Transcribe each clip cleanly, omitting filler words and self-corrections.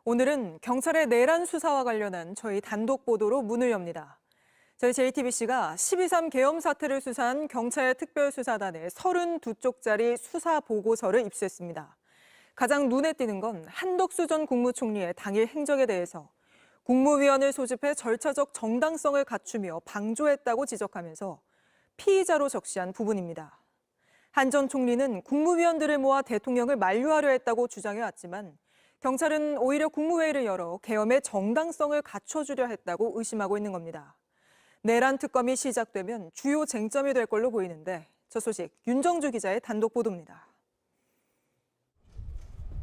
오늘은 경찰의 내란 수사와 관련한 저희 단독 보도로 문을 엽니다. 저희 JTBC가 12.3 계엄 사태를 수사한 경찰 특별수사단의 32쪽짜리 수사 보고서를 입수했습니다. 가장 눈에 띄는 건 한덕수 전 국무총리의 당일 행적에 대해서 국무위원을 소집해 절차적 정당성을 갖추며 방조했다고 지적하면서 피의자로 적시한 부분입니다. 한 전 총리는 국무위원들을 모아 대통령을 만류하려 했다고 주장해왔지만 경찰은 오히려 국무회의를 열어 계엄의 정당성을 갖춰주려 했다고 의심하고 있는 겁니다. 내란 특검이 시작되면 주요 쟁점이 될 걸로 보이는데 저 소식 윤정주 기자의 단독 보도입니다.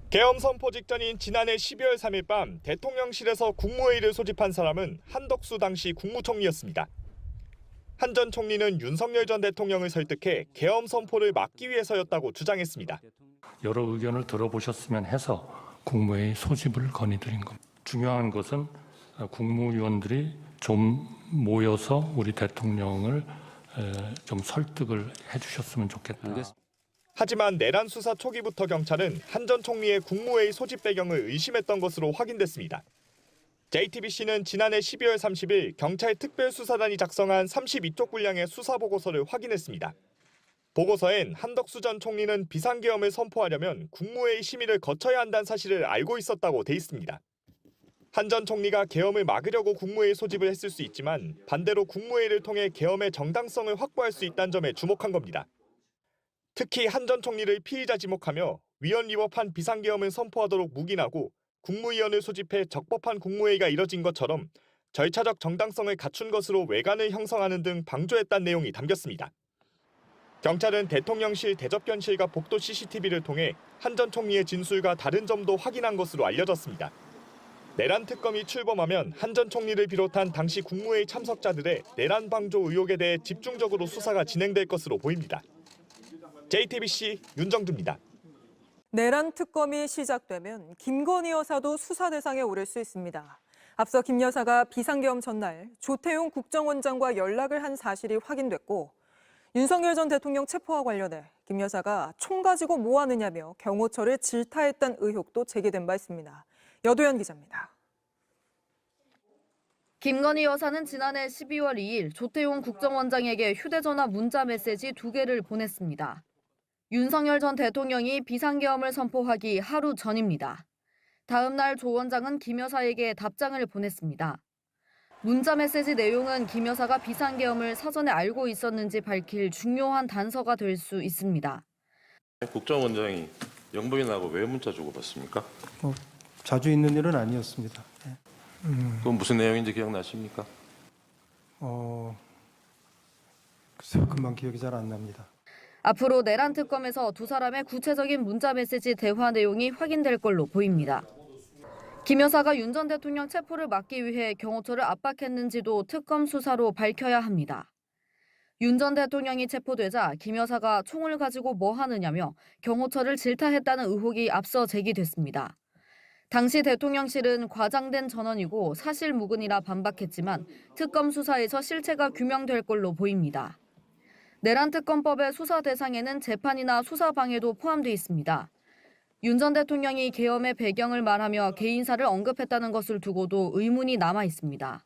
계엄 선포 직전인 지난해 12월 3일 밤 대통령실에서 국무회의를 소집한 사람은 한덕수 당시 국무총리였습니다. 한 전 총리는 윤석열 전 대통령을 설득해 계엄 선포를 막기 위해서였다고 주장했습니다. 여러 의견을 들어보셨으면 해서 국무회의 소집을 건의드린 겁니다. 중요한 것은 국무위원들이 좀 모여서 우리 대통령을 좀 설득을 해주셨으면 좋겠다. 하지만 내란 수사 초기부터 경찰은 한 전 총리의 국무회의 소집 배경을 의심했던 것으로 확인됐습니다. JTBC는 지난해 12월 30일 경찰 특별수사단이 작성한 32쪽 분량의 수사보고서를 확인했습니다. 보고서엔 한덕수 전 총리는 비상계엄을 선포하려면 국무회의 심의를 거쳐야 한다는 사실을 알고 있었다고 돼 있습니다. 한 전 총리가 계엄을 막으려고 국무회의 소집을 했을 수 있지만 반대로 국무회의를 통해 계엄의 정당성을 확보할 수 있다는 점에 주목한 겁니다. 특히 한 전 총리를 피의자 지목하며 위헌 위법한 비상계엄을 선포하도록 묵인하고 국무위원을 소집해 적법한 국무회의가 이뤄진 것처럼 절차적 정당성을 갖춘 것으로 외관을 형성하는 등 방조했다는 내용이 담겼습니다. 경찰은 대통령실 대접견실과 복도 CCTV를 통해 한 전 총리의 진술과 다른 점도 확인한 것으로 알려졌습니다. 내란 특검이 출범하면 한 전 총리를 비롯한 당시 국무회의 참석자들의 내란 방조 의혹에 대해 집중적으로 수사가 진행될 것으로 보입니다. JTBC 윤정주입니다. 내란 특검이 시작되면 김건희 여사도 수사 대상에 오를 수 있습니다. 앞서 김 여사가 비상계엄 전날 조태용 국정원장과 연락을 한 사실이 확인됐고 윤석열 전 대통령 체포와 관련해 김 여사가 총 가지고 뭐 하느냐며 경호처를 질타했다는 의혹도 제기된 바 있습니다. 여도현 기자입니다. 김건희 여사는 지난해 12월 2일 조태용 국정원장에게 휴대전화 문자 메시지 2개를 보냈습니다. 윤석열 전 대통령이 비상계엄을 선포하기 하루 전입니다. 다음 날 조 원장은 김 여사에게 답장을 보냈습니다. 문자 메시지 내용은 김 여사가 비상계엄을 사전에 알고 있었는지 밝힐 중요한 단서가 될 수 있습니다. 국정원장이 영부인하고 왜 문자 주고받습니까? 자주 있는 일은 아니었습니다. 그건 무슨 내용인지 기억나십니까? 글쎄요, 금방 기억이 잘 안 납니다. 앞으로 내란 특검에서 두 사람의 구체적인 문자 메시지 대화 내용이 확인될 걸로 보입니다. 김 여사가 윤 전 대통령 체포를 막기 위해 경호처를 압박했는지도 특검 수사로 밝혀야 합니다. 윤 전 대통령이 체포되자 김 여사가 총을 가지고 뭐 하느냐며 경호처를 질타했다는 의혹이 앞서 제기됐습니다. 당시 대통령실은 과장된 전언이고 사실무근이라 반박했지만 특검 수사에서 실체가 규명될 걸로 보입니다. 내란특검법의 수사 대상에는 재판이나 수사 방해도 포함돼 있습니다. 윤 전 대통령이 계엄의 배경을 말하며 개인사를 언급했다는 것을 두고도 의문이 남아 있습니다.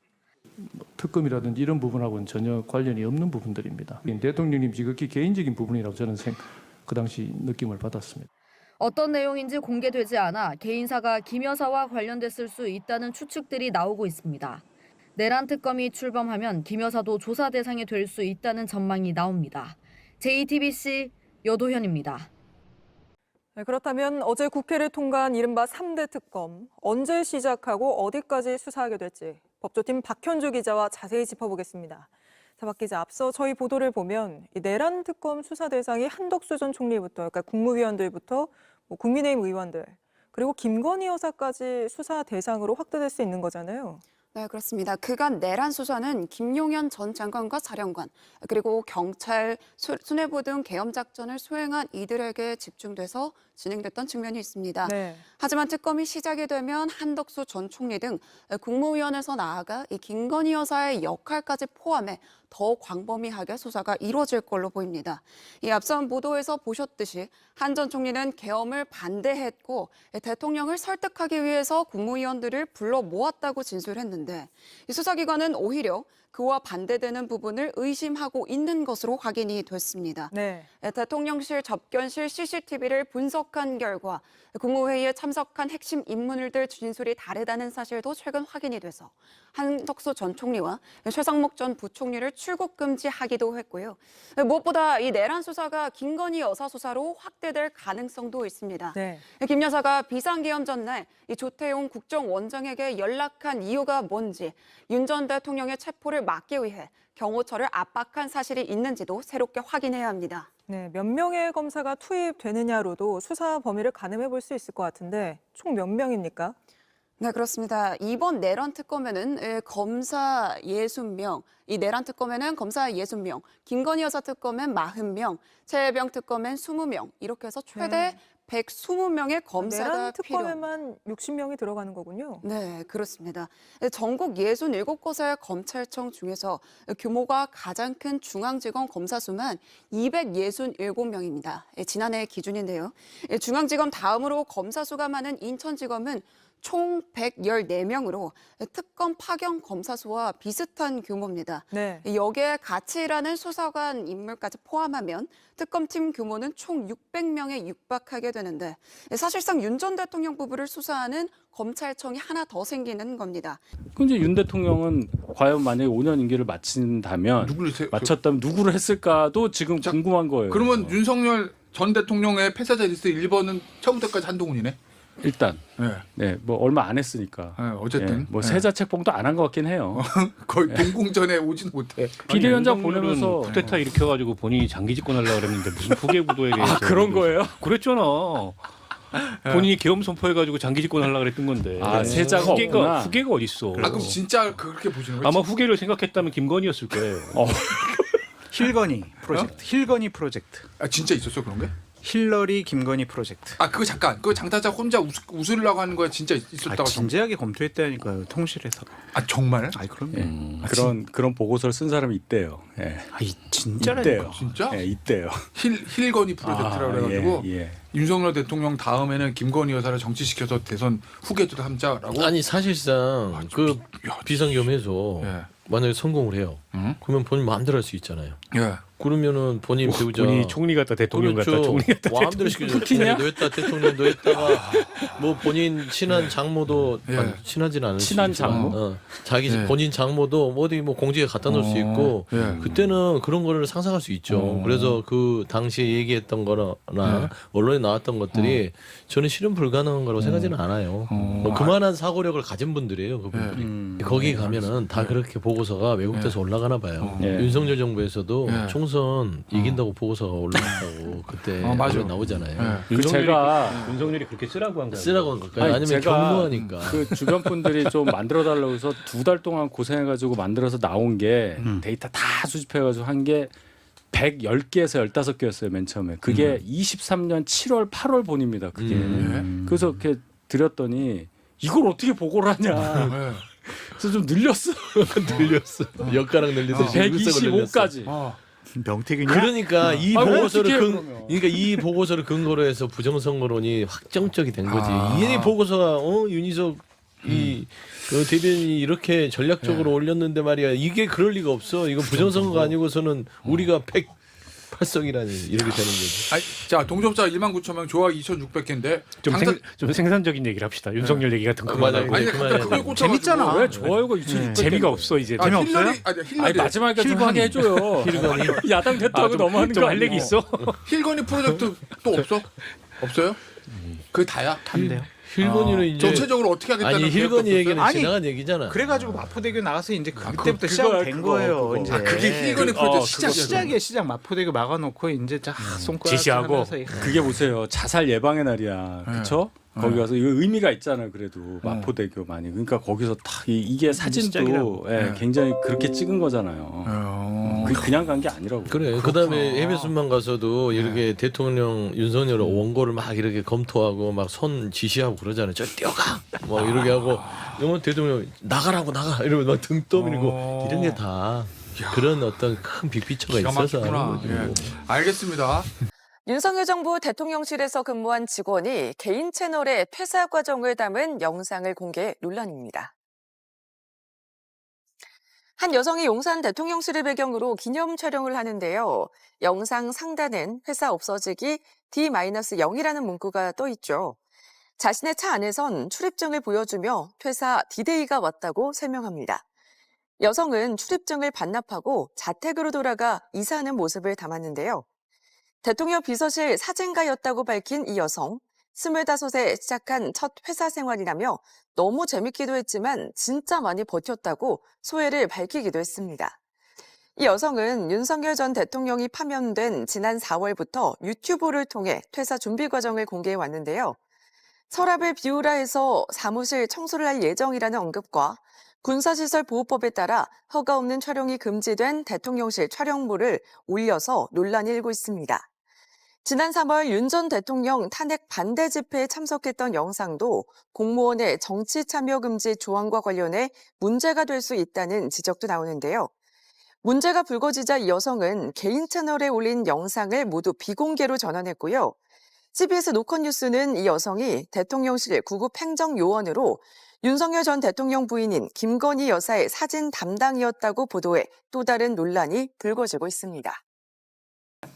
특검이라든지 이런 부분하고는 전혀 관련이 없는 부분들입니다. 대통령님 지극히 개인적인 부분이라고 저는 그 당시 느낌을 받았습니다. 어떤 내용인지 공개되지 않아 개인사가 김 여사와 관련됐을 수 있다는 추측들이 나오고 있습니다. 내란 특검이 출범하면 김 여사도 조사 대상이 될 수 있다는 전망이 나옵니다. JTBC 여도현입니다. 그렇다면 어제 국회를 통과한 이른바 3대 특검, 언제 시작하고 어디까지 수사하게 될지 법조팀 박현주 기자와 자세히 짚어보겠습니다. 자, 박 기자, 앞서 저희 보도를 보면 이 내란 특검 수사 대상이 한덕수 전 총리부터, 그러니까 국무위원들부터 국민의힘 의원들, 그리고 김건희 여사까지 수사 대상으로 확대될 수 있는 거잖아요. 네, 그렇습니다. 그간 내란 수사는 김용현 전 장관과 사령관, 그리고 경찰, 수뇌부 등 계엄 작전을 수행한 이들에게 집중돼서 진행됐던 측면이 있습니다. 네. 하지만 특검이 시작이 되면 한덕수 전 총리 등 국무위원에서 나아가 이 김건희 여사의 역할까지 포함해 더 광범위하게 수사가 이루어질 걸로 보입니다. 이 앞선 보도에서 보셨듯이 한 전 총리는 계엄을 반대했고 대통령을 설득하기 위해서 국무위원들을 불러 모았다고 진술했는데 이 수사기관은 오히려 그와 반대되는 부분을 의심하고 있는 것으로 확인이 됐습니다. 네. 대통령실 접견실 CCTV를 분석한 결과 국무회의에 참석한 핵심 인물들 진술이 다르다는 사실도 최근 확인이 돼서 한덕수 전 총리와 최상목 전 부총리를 출국 금지하기도 했고요. 무엇보다 이 내란 수사가 김건희 여사 수사로 확대될 가능성도 있습니다. 네. 김 여사가 비상계엄 전날 이 조태용 국정원장에게 연락한 이유가 뭔지, 윤 전 대통령의 체포를 막기 위해 경호처를 압박한 사실이 있는지도 새롭게 확인해야 합니다. 네, 몇 명의 검사가 투입되느냐로도 수사 범위를 가늠해 볼 수 있을 것 같은데 총 몇 명입니까? 네, 그렇습니다. 이번 내란 특검에는 검사 60명, 이 내란 특검에는 검사 60명, 김건희 여사 특검엔 40명, 최혜병 특검엔 20명, 이렇게 해서 최대 120명의 검사가 내란 필요합니다. 특검에만 60명이 들어가는 거군요. 네, 그렇습니다. 전국 67곳의 검찰청 중에서 규모가 가장 큰 중앙지검 검사 수만 267명입니다. 지난해 기준인데요. 중앙지검 다음으로 검사 수가 많은 인천지검은 총 114명으로 특검 파견 검사 수와 비슷한 규모입니다. 네. 여기에 같이 일하는 수사관 인물까지 포함하면 특검팀 규모는 총 600명에 육박하게 되는데 사실상 윤 전 대통령 부부를 수사하는 검찰청이 하나 더 생기는 겁니다. 근데 윤 대통령은 과연 만약에 5년 임기를 마친다면 마쳤다면 누구를 했을까도 지금 궁금한 거예요. 그러면 윤석열 전 대통령의 패사자 리스트 1번은 처음부터까지 한동훈이네. 일단 네, 뭐 얼마 안 했으니까. 어쨌든 뭐 세자 책봉도 안 한 것 같긴 해요. 거의 공공전에 오진 못해. 비대위원장 보내면서 쿠데타 일으켜가지고 본인이 장기 집권하려고 그랬는데 무슨 후계 구도에 대해서 그런 거예요? 그랬잖아. 본인이 계엄 선포해가지고 장기 집권하려고 그랬던 건데. 세자가 없구나. 후계가 어딨어. 그럼 진짜 그렇게 보시는 거예요? 아마 후계를 생각했다면 김건희였을 거예요. 힐건이 프로젝트. 힐건이 프로젝트. 진짜 있었어 그런 게? 힐러리 김건희 프로젝트. 그거 잠깐. 그거 장타자 혼자 웃으려고 하는 거야 진짜 있었다고. 진지하게 검토했다니까요. 통실에서. 정말? 그럼요. 그런 보고서를 쓴 사람이 있대요. 진짜라니까. 있대요. 진짜? 있대요. 힐건이 프로젝트라고 그래가지고 예. 윤석열 대통령 다음에는 김건희 여사를 정치시켜서 대선 후계도 삼자라고. 아니 사실상 그 비상겸해서 만약에 성공을 해요. 그러면 본인 마음대로 할 수 있잖아요. 그러면은 본인 배우자 본인이 총리 같다 대통령 같다 총리 같다 마음대로 시키죠. 푸틴이야? 했다 대통령도 했다가 뭐 본인 친한 장모도 친하진 않을 친한 수 있지만, 장모? 자기 본인 장모도 어디 뭐 공지에 갖다 놓을 수 있고 그때는 그런 거를 상상할 수 있죠. 그래서 그 당시에 얘기했던 거나 언론에 나왔던 것들이 저는 실현 불가능한 거라고 생각하지는 않아요. 뭐 그만한 사고력을 가진 분들이에요. 그분들이. 거기 가면은 다 그렇게 보고서가 왜곡돼서 올라가나 봐요. 윤석열 정부에서도 총선 이긴다고 보고서가 올라갔다고 그때 나오잖아요. 윤석열이 그렇게 쓰라고 한 거예요. 쓰라고 한 걸까요? 아니면 경무하니까. 그 주변 분들이 좀 만들어 달라고 해서 2달 동안 고생해가지고 만들어서 나온 게 데이터 다 수집해가지고 한 게 110개에서 15개였어요 맨 처음에. 그게 23년 7월 8월 본입니다. 그게. 그래서 이렇게 드렸더니 이걸 어떻게 보고를 하냐. 그래서 좀 늘렸어. 엿가락 늘리듯이 125까지. 명태균이야? 그러니까 이 보고서를 근거로 해서 부정선거론이 확정적이 된 거지. 이 보고서가 윤희석 대변인이 이렇게 전략적으로 올렸는데 말이야. 이게 그럴 리가 없어. 이건 부정선거가 아니고서는 우리가 108석이라니 이렇게 되는 거지. 자, 동접자 19,000명, 조합 2,600개인데 좀 생산적인 얘기를 합시다. 윤석열 얘기 같은 거 그만하고. 재밌잖아. 왜 좋아요가 재미가 없어 이제. 재미없어요? 아니 마지막에 좀 하게 해줘요. 야당 됐다고 너무하는 거 할 얘기 있어? 힐건이 프로젝트 또 없어? 없어요? 그게 다야? 단데요. 힐건이는 이제 전체적으로 어떻게 하겠다는 힐건이 얘기는 아니, 지나간 얘기잖아. 그래가지고 마포대교 나가서 이제 그때부터 시작된 거예요. 그거. 이제. 그게 힐건이 프로젝트 시작이야. 시작 마포대교 막아놓고 이제 손가락 지시하고. 하면서 그게 보세요. 자살 예방의 날이야. 그렇죠? 거기 가서 이거 의미가 있잖아요. 그래도 마포대교 많이. 그러니까 거기서 다 이게 사진도 굉장히 그렇게 찍은 거잖아요. 그냥 간 게 아니라고. 그래. 그다음에 해외 순방 가서도 이렇게 대통령 윤석열 원고를 막 이렇게 검토하고 막 손 지시하고 그러잖아요. 저 뛰어가. 뭐 이렇게 하고 이러면 대통령 나가라고 나가 이러면 막 등 떠밀고 이런 게 다 그런 어떤 큰 빅피처가 기가 있어서 하는 막히구나. 거죠. 예. 알겠습니다. 윤석열 정부 대통령실에서 근무한 직원이 개인 채널에 퇴사 과정을 담은 영상을 공개 논란입니다. 한 여성이 용산 대통령실을 배경으로 기념 촬영을 하는데요. 영상 상단엔 회사 없어지기 D-0이라는 문구가 떠 있죠. 자신의 차 안에선 출입증을 보여주며 퇴사 D-Day가 왔다고 설명합니다. 여성은 출입증을 반납하고 자택으로 돌아가 이사하는 모습을 담았는데요. 대통령 비서실 사진가였다고 밝힌 이 여성, 25에 시작한 첫 회사 생활이라며 너무 재밌기도 했지만 진짜 많이 버텼다고 소회를 밝히기도 했습니다. 이 여성은 윤석열 전 대통령이 파면된 지난 4월부터 유튜브를 통해 퇴사 준비 과정을 공개해 왔는데요. 서랍을 비우라 해서 사무실 청소를 할 예정이라는 언급과 군사시설 보호법에 따라 허가 없는 촬영이 금지된 대통령실 촬영물을 올려서 논란이 일고 있습니다. 지난 3월 윤 전 대통령 탄핵 반대 집회에 참석했던 영상도 공무원의 정치 참여 금지 조항과 관련해 문제가 될 수 있다는 지적도 나오는데요. 문제가 불거지자 이 여성은 개인 채널에 올린 영상을 모두 비공개로 전환했고요. CBS 노컷뉴스는 이 여성이 대통령실 구급 행정요원으로 윤석열 전 대통령 부인인 김건희 여사의 사진 담당이었다고 보도해 또 다른 논란이 불거지고 있습니다.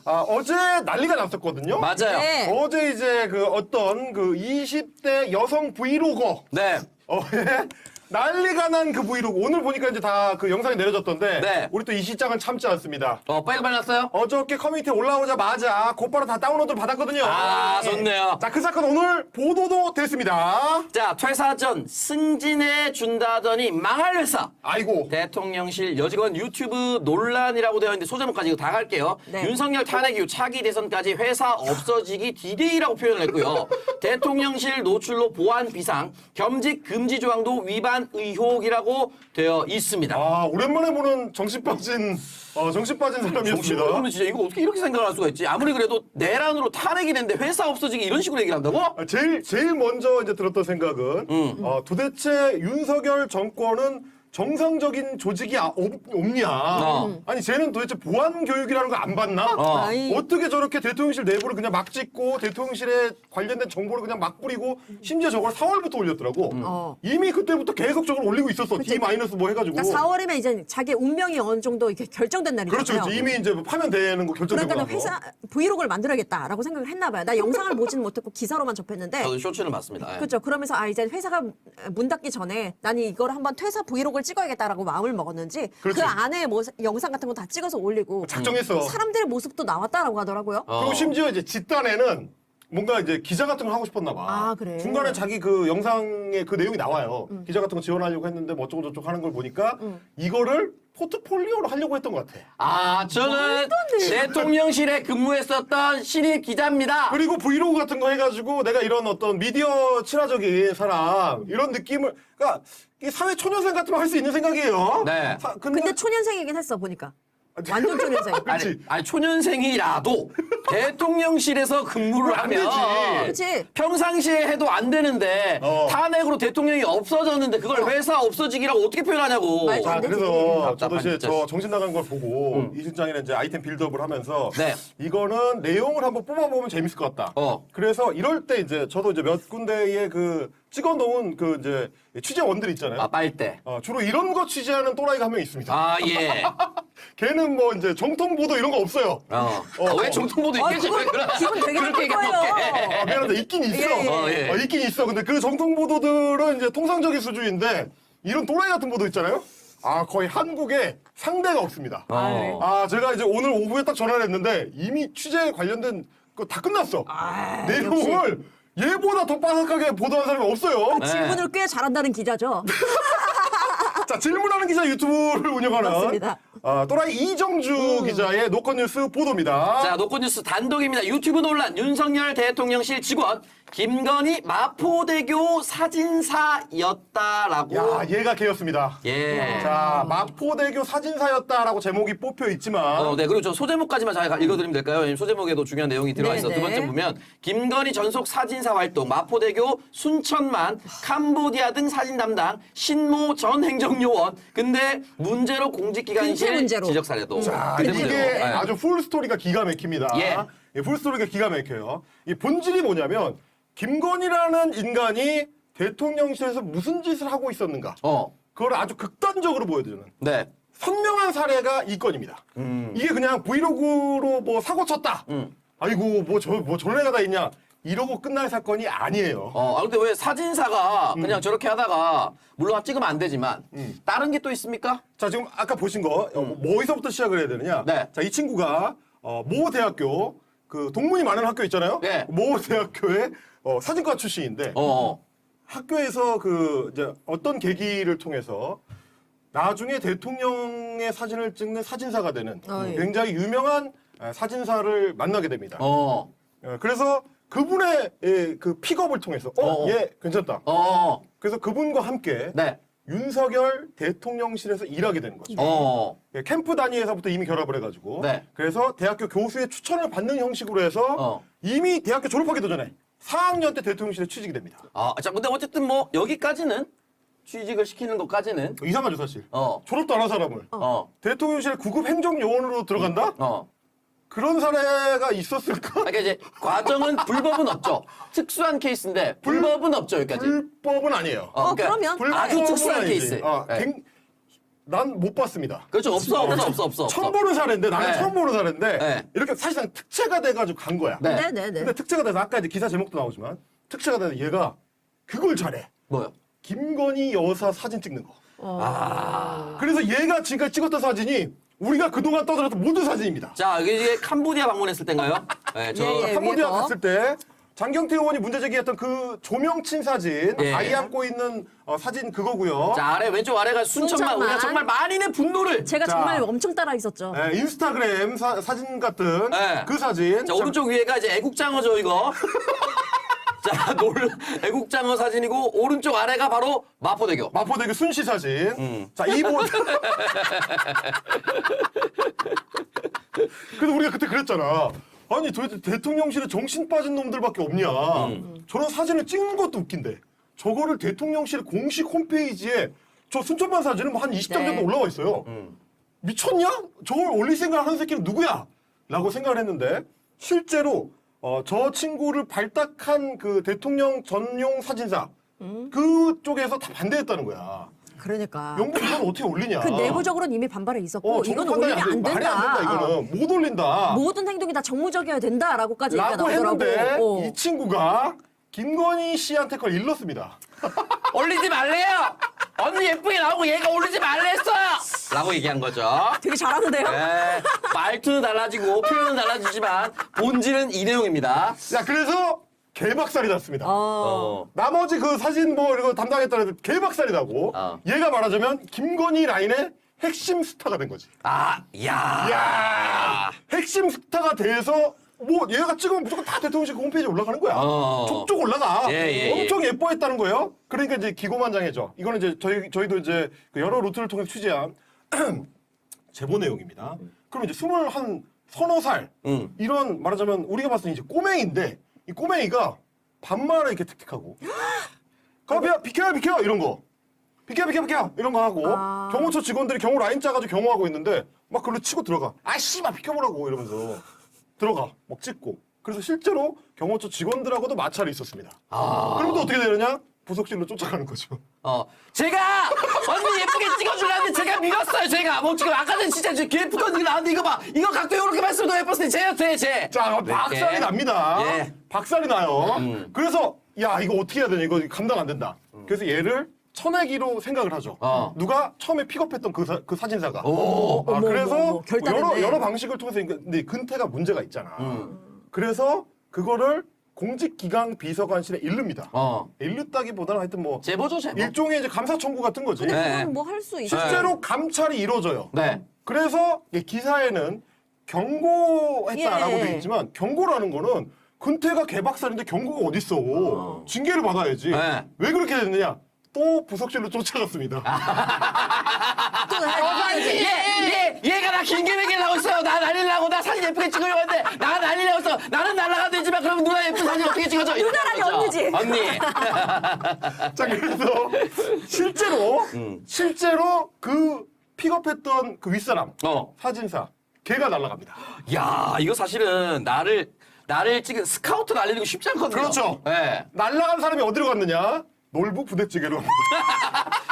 어제 난리가 났었거든요. 맞아요. 네. 어제 이제 그 어떤 그 20대 여성 브이로거. 네. 예. 난리가 난 그 브이로그. 오늘 보니까 이제 다 그 영상이 내려졌던데. 네. 우리 또 이 시장은 참지 않습니다. 빨리 났어요? 어저께 커뮤니티에 올라오자마자 곧바로 다 다운로드를 받았거든요. 아, 좋네요. 자, 그 사건 오늘 보도도 됐습니다. 자, 퇴사 전 승진해 준다더니 망할 회사. 아이고. 대통령실 여직원 유튜브 논란이라고 되어 있는데 소제목까지 이거 다 갈게요. 네. 윤석열 탄핵 이후 차기 대선까지 회사 없어지기 D-Day라고 표현을 했고요. 대통령실 노출로 보안 비상, 겸직 금지 조항도 위반 의혹이라고 되어 있습니다. 아, 오랜만에 보는 정신 빠진 사람이었습니다. 정신으로는 진짜 이거 어떻게 이렇게 생각할 수가 있지? 아무리 그래도 내란으로 탄핵이 됐는데 회사 없어지기 이런 식으로 얘기를 한다고? 제일 먼저 이제 들었던 생각은 도대체 윤석열 정권은 정상적인 조직이 없냐? 아니 쟤는 도대체 보안 교육이라는 거 안 받나? 어떻게 저렇게 대통령실 내부를 그냥 막 찍고 대통령실에 관련된 정보를 그냥 막 뿌리고 심지어 저걸 4월부터 올렸더라고. 이미 그때부터 계속적으로 올리고 있었어. D- 뭐 해가지고. 그러니까 4월이면 이제 자기 운명이 어느 정도 이렇게 결정된 날이잖아요. 그렇죠. 이미 이제 파면되는 거 결정된 그러니까 거라서. 회사 브이로그를 만들어야겠다라고 생각을 했나 봐요. 나 영상을 보지는 못했고 기사로만 접했는데. 저도 쇼츠는 봤습니다. 그렇죠. 그러면서 이제 회사가 문 닫기 전에 나는 이걸 한번 퇴사 브이로그를 찍어야겠다라고 마음을 먹었는지 그렇지. 그 안에 뭐 영상 같은 거 다 찍어서 올리고 작정했어. 사람들의 모습도 나왔다라고 하더라고요. 그리고 심지어 이제 집단에는 뭔가 이제 기자 같은 걸 하고 싶었나 봐. 아, 그래. 중간에 자기 그 영상에 그 내용이 나와요. 기자 같은 거 지원하려고 했는데 뭐 어쩌고 저쩌고 하는 걸 보니까 이거를 포트폴리오로 하려고 했던 것 같아. 저는 대통령실에 근무했었던 신입 기자입니다. 그리고 브이로그 같은 거 해가지고 내가 이런 어떤 미디어 친화적인 사람 이런 느낌을 그러니까 이 사회 초년생 같으면 할 수 있는 생각이에요. 네. 근데 초년생이긴 했어 보니까. 완전 초년생. 아니 초년생이라도 대통령실에서 근무를 안 하면 그렇지. 평상시에 해도 안 되는데 탄핵으로 대통령이 없어졌는데 그걸 회사 없어지기라고 어떻게 표현하냐고. 말도 안 자, 되지. 그래서 저도 이제 진짜. 저 정신 나간 걸 보고 이 실장이는 이제 아이템 빌드업을 하면서 네. 이거는 내용을 한번 뽑아보면 재밌을 것 같다. 그래서 이럴 때 이제 저도 이제 몇 군데의 그 찍어놓은 그 이제 취재원들 있잖아요. 빨대. 주로 이런 거 취재하는 또라이가 한 명 있습니다. 예. 걔는 뭐 이제 정통 보도 이런 거 없어요. 왜 정통보도 있겠지? 왜 기분 되게 그렇게 나쁠 거예요. 얘기하면 미안한데 있긴 있어. 예. 있긴 있어. 근데 그 정통 보도들은 이제 통상적인 수준인데 이런 또라이 같은 보도 있잖아요. 거의 한국에 상대가 없습니다. 제가 이제 오늘 오후에 딱 전화를 했는데 이미 취재 관련된 거 다 끝났어. 내용을 얘보다 더 빠삭하게 보도한 사람이 없어요. 질문을 꽤 잘한다는 기자죠. 자, 자, 질문하는 기자 유튜브를 운영하는 맞습니다. 또라이 이정주 기자의 노컷뉴스 보도입니다. 자, 노컷뉴스 단독입니다. 유튜브 논란 윤석열 대통령실 직원 김건희 마포대교 사진사였다라고. 야, 얘가 걔였습니다. 예. 자, 마포대교 사진사였다라고 제목이 뽑혀 있지만 네, 그리고 저 소제목까지만 잘 읽어드리면 될까요? 왜냐면 소제목에도 중요한 내용이 들어가 있어. 네, 두 번째 네. 보면 김건희 전속 사진사 활동, 마포대교, 순천만, 캄보디아 등 사진 담당, 신모 전 행정요원. 근데 문제로 근태 공직기관실 문제로. 지적 사례도. 자, 근데 이게 문제로. 아주 풀 스토리가 기가 막힙니다. 예. 풀 스토리가 기가 막혀요. 이 본질이 뭐냐면 김건희라는 인간이 대통령실에서 무슨 짓을 하고 있었는가. 그걸 아주 극단적으로 보여주는 네. 선명한 사례가 이 건입니다. 이게 그냥 브이로그로 뭐 사고 쳤다. 아이고 뭐 저런 애가 다 있냐. 이러고 끝날 사건이 아니에요. 근데 왜 사진사가 그냥 저렇게 하다가 물론 찍으면 안 되지만 다른 게 또 있습니까? 자, 지금 아까 보신 거 뭐에서부터 시작을 해야 되느냐? 네. 자, 이 친구가 모 대학교 그 동문이 많은 학교 있잖아요. 네. 모 대학교의 사진과 출신인데 학교에서 그 이제 어떤 계기를 통해서 나중에 대통령의 사진을 찍는 사진사가 되는 예. 굉장히 유명한 사진사를 만나게 됩니다. 그래서 그분의 그 픽업을 통해서 얘 괜찮다. 그래서 그분과 함께 네. 윤석열 대통령실에서 일하게 되는 거죠. 캠프 단위에서부터 이미 결합을 해가지고 네. 그래서 대학교 교수의 추천을 받는 형식으로 해서 이미 대학교 졸업하기도 전에 4학년 때 대통령실에 취직이 됩니다. 자, 근데 어쨌든 뭐 여기까지는 취직을 시키는 것까지는 이상하죠 사실. 졸업도 안 한 사람을 대통령실 구급 행정요원으로 들어간다? 그런 사례가 있었을까? 그러니까 이제 과정은 불법은 없죠. 특수한 케이스인데 불법은 없죠 여기까지. 불법은 아니에요. 그러니까 그러면 아주 특수한 아니지. 케이스. 네. 난 못 봤습니다. 그렇죠. 없어. 처음 보는 사례인데 나는 네. 처음 보는 사례인데 네. 이렇게 사실상 특채가 돼가지고 간 거야. 네. 네네네. 근데 특채가 돼서 아까 이제 기사 제목도 나오지만 특채가 돼서 얘가 그걸 잘해. 뭐요? 김건희 여사 사진 찍는 거. 그래서 얘가 지금까지 찍었던 사진이 우리가 그동안 떠들었던 모든 사진입니다. 자, 이게 캄보디아 방문했을 때인가요? 네, 캄보디아 위에서. 갔을 때 장경태 의원이 문제 제기했던 그 조명친 사진, 예. 아이 안고 있는 사진 그거고요. 자, 왼쪽 아래가 순천만. 순천만. 우리가 정말 만인의 분노를. 제가 자. 정말 엄청 따라 있었죠. 네, 인스타그램 사진 같은 네. 그 사진. 자, 오른쪽 위에가 이제 애국장어죠, 이거. 자, 애국장어 사진이고 오른쪽 아래가 바로 마포대교. 마포대교 순시 사진. 자, 이 그래서 우리가 그때 그랬잖아. 아니 도대체 대통령실에 정신 빠진 놈들밖에 없냐. 저런 사진을 찍는 것도 웃긴데 저거를 대통령실 공식 홈페이지에 저 순천만 사진은 뭐 한 20장 정도 네. 올라와 있어요. 미쳤냐? 저걸 올릴 생각하는 새끼는 누구야? 라고 생각을 했는데 실제로 저 친구를 발탁한 그 대통령 전용 사진사 그쪽에서 다 반대했다는 거야. 그러니까. 영국 이건 어떻게 올리냐? 그 내부적으로는 이미 반발이 있었고 이건 저거 올리면 안 말이 된다. 안 된다. 이거는 못 올린다. 모든 행동이 다 정무적이어야 된다라고까지 얘기가 라고 나오더라고. 했는데 이 친구가 김건희 씨한테 그걸 일렀습니다. 올리지 말래요. 언니 예쁘게 나오고 얘가 올리지 말랬어요. 라고 얘기한 거죠. 되게 잘하는데요? 네, 말투는 달라지고 표현은 달라지지만 본질은 이 내용입니다. 자, 그래서 개박살이 났습니다. 나머지 그 사진 뭐 이거 담당했던 애들 개박살이 나고 얘가 말하자면 김건희 라인의 핵심 스타가 된 거지. 야, 핵심 스타가 돼서 뭐 얘가 찍으면 무조건 다 대통령실 홈페이지에 올라가는 거야. 족족 올라가. 엄청 예뻐했다는 거예요. 그러니까 이제 기고만장해져. 이거는 이제 저희도 이제 그 여러 루트를 통해서 취재한 제보 내용입니다. 그럼 이제 21 서너 살 이런 말하자면 우리가 봤을 때 이제 꼬맹이인데 이 꼬맹이가 반말을 이렇게 틱틱하고 비켜요 이런 거 비켜 이런 거 하고 경호처 직원들이 경호 라인 짜가지고 경호하고 있는데 막 그걸로 치고 들어가 씨발 비켜보라고 이러면서 들어가 막 찍고 그래서 실제로 경호처 직원들하고도 마찰이 있었습니다. 그럼 또 어떻게 되느냐? 부속실로 쫓아가는 거죠. 제가 언니 예쁘게 찍어주려는데 제가 밀었어요. 제가 뭐 지금 아까 전에 진짜 예쁜 건 이거 나왔는데 이거 봐. 이거 각도 이렇게 봤으면 더 예뻤을 때 제. 자, 박살이 납니다. 박살이 나요. 그래서 야 이거 어떻게 해야 되냐 이거 감당 안 된다. 그래서 얘를 쳐내기로 생각을 하죠. 누가 처음에 픽업했던 그 사진사가. 그래서 결단했네. 여러 방식을 통해서 근데 근태가 문제가 있잖아. 그래서 그거를 공직기강 비서관실에 일릅니다. 일렀다기보다는 하여튼 뭐 제보죠, 제보. 일종의 이제 감사 청구 같은 거지. 근데 그건 뭐 할 수 있어. 실제로 감찰이 이루어져요. 네. 그래서 이 기사에는 경고했다라고 예. 돼 있지만 경고라는 거는 근태가 개박살인데 경고가 어딨어. 징계를 받아야지. 네. 왜 그렇게 됐느냐? 또 부속실로 쫓아갔습니다. 얘가 나 긴게 먹이려고 있어요. 나 날리려고, 나 사진 예쁘게 찍으려고 했는데, 나 날리려고 했어. 나는 날라가도 되지만, 그럼 누나 예쁜 사진 어떻게 찍어줘? 누나라니 언니지. 언니. 자, 그래서 실제로 그 픽업했던 그 윗사람, 사진사, 걔가 날아갑니다. 야, 이거 사실은 나를 찍은 스카우트 날리는 거 쉽지 않거든요. 그렇죠. 네. 날아간 사람이 어디로 갔느냐? 놀부 부대찌개로 갑니다.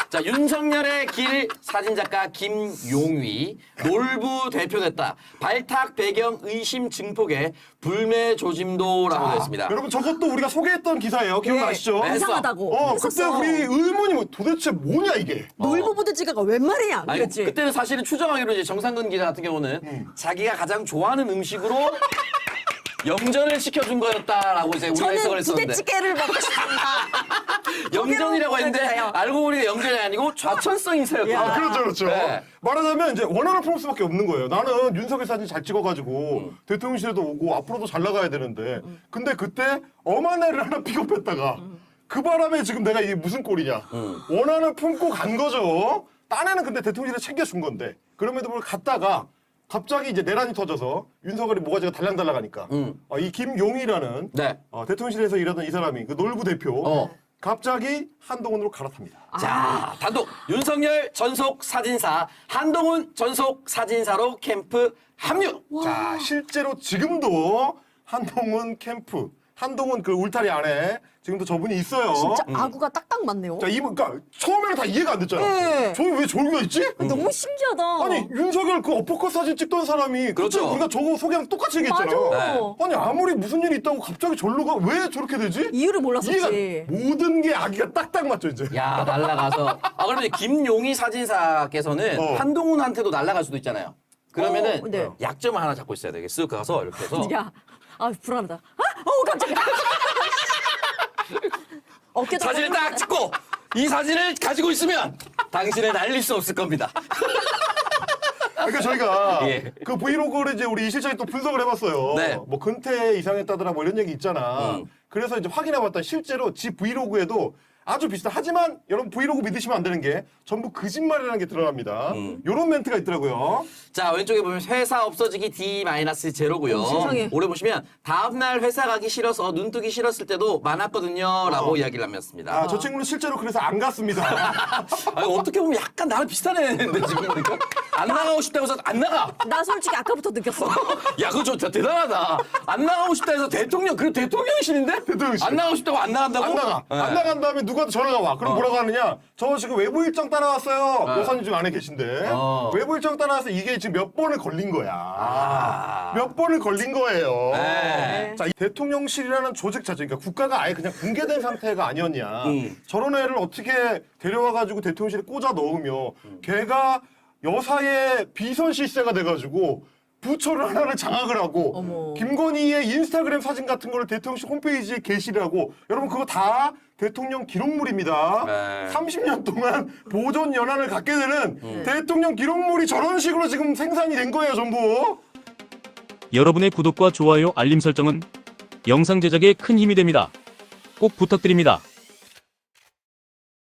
자, 윤석열의 길 사진작가 김용위 놀부 대표됐다. 발탁 배경 의심 증폭에 불매 조짐도라고 되어 있습니다. 여러분 저것도 우리가 소개했던 기사예요. 기억나시죠? 네, 이상하다고. 그때 했었어. 우리 의문이 뭐 도대체 뭐냐 이게? 놀부 부대찌개가 웬 말이냐? 아니, 그랬지. 그때는 사실은 추정하기로 이제 정상근 기자 같은 경우는 자기가 가장 좋아하는 음식으로 영전을 시켜준 거였다라고 이제 우리가 해석을 저는 했었는데. 부대찌개를 먹고 싶습니다. 영전이라고 했는데 보여주세요. 알고 보니까 영전이 아니고 좌천성 인사였다. 그렇죠. 네. 말하자면 이제 원한을 품을 수밖에 없는 거예요. 나는 윤석열 사진 잘 찍어가지고 대통령실에도 오고 앞으로도 잘 나가야 되는데 근데 그때 엄한 애를 하나 픽업했다가 그 바람에 지금 내가 이게 무슨 꼴이냐. 원한을 품고 간 거죠. 딴 애는 근데 대통령실에 챙겨준 건데 그럼에도 불구하고 갔다가 갑자기 이제 내란이 터져서 윤석열이 모가지가 달랑달랑하니까 이 김용이라는 네. 대통령실에서 일하던 이 사람이 그 놀부 대표 갑자기 한동훈으로 갈아탑니다. 자, 단독 윤석열 전속 사진사 한동훈 전속 사진사로 캠프 합류. 자, 실제로 지금도 한동훈 캠프, 한동훈 그 울타리 안에 지금도 저분이 있어요. 진짜 아구가 딱딱 맞네요. 자, 그러니까 처음에는 다 이해가 안 됐잖아. 네. 저기 왜 저기가 있지? 너무 신기하다. 아니 윤석열 그 어퍼컷 사진 찍던 사람이 그렇죠. 그때 우리가 저거 소개하면 똑같이 얘기했잖아. 맞아. 아니 아무리 무슨 일이 있다고 갑자기 절로 가 왜 저렇게 되지? 이유를 몰랐었지. 모든 게 아기가 딱딱 맞죠 이제. 야, 날라가서. 그러면 이제 김용희 사진사께서는 한동훈한테도 날라갈 수도 있잖아요. 그러면은 네. 약점을 하나 잡고 있어야 돼. 쓱 가서 이렇게 해서 야, 불안하다. 깜짝이야. 어깨도 사진을 딱 찍고 이 사진을 가지고 있으면 당신은 날릴 수 없을 겁니다. 그러니까 저희가 예. 그 브이로그를 이제 우리 이 실장이 또 분석을 해봤어요. 네. 뭐 근태 이상했다더라 뭐 이런 얘기 있잖아. 그래서 이제 확인해봤더니 실제로 지 브이로그에도 아주 비슷한. 하지만 여러분 브이로그 믿으시면 안 되는 게 전부 거짓말이라는 게 드러납니다. 요런 멘트가 있더라고요. 자, 왼쪽에 보면 회사 없어지기 D-0고요. 세상에. 오래 보시면 다음날 회사 가기 싫어서 눈 뜨기 싫었을 때도 많았거든요. 라고 이야기를 남겼습니다. 저 친구는 실제로 그래서 안 갔습니다. 어떻게 보면 약간 나랑 비슷한 애인데 지금 보니까 안 나가고 싶다고 해서 안 나가. 나 솔직히 아까부터 느꼈어. 야, 그거 진짜 대단하다. 안 나가고 싶다 해서 대통령, 대통령실인데? 대통령실. 안 나가고 싶다고 안 나간다고? 안 나가. 네. 안 나간 다음에 누구한테 전화가 와. 그럼 뭐라고 하느냐? 저 지금 외부 일정 따라왔어요. 여사님 지금 안에 계신데. 외부 일정 따라와서 이게 지금 몇 번을 걸린 거야. 몇 번을 걸린 거예요. 네. 자, 이 대통령실이라는 조직 자체, 그러니까 국가가 아예 그냥 붕괴된 상태가 아니었냐. 저런 애를 어떻게 데려와가지고 대통령실에 꽂아 넣으며 걔가 여사의 비선 실세가 돼가지고 부처를 하나를 장악을 하고 김건희의 인스타그램 사진 같은 거를 대통령실 홈페이지에 게시를 하고 여러분 그거 다 대통령 기록물입니다. 네. 30년 동안 보존 연한을 갖게 되는 대통령 기록물이 저런 식으로 지금 생산이 된 거예요, 전부. 여러분의 구독과 좋아요, 알림 설정은 영상 제작에 큰 힘이 됩니다. 꼭 부탁드립니다.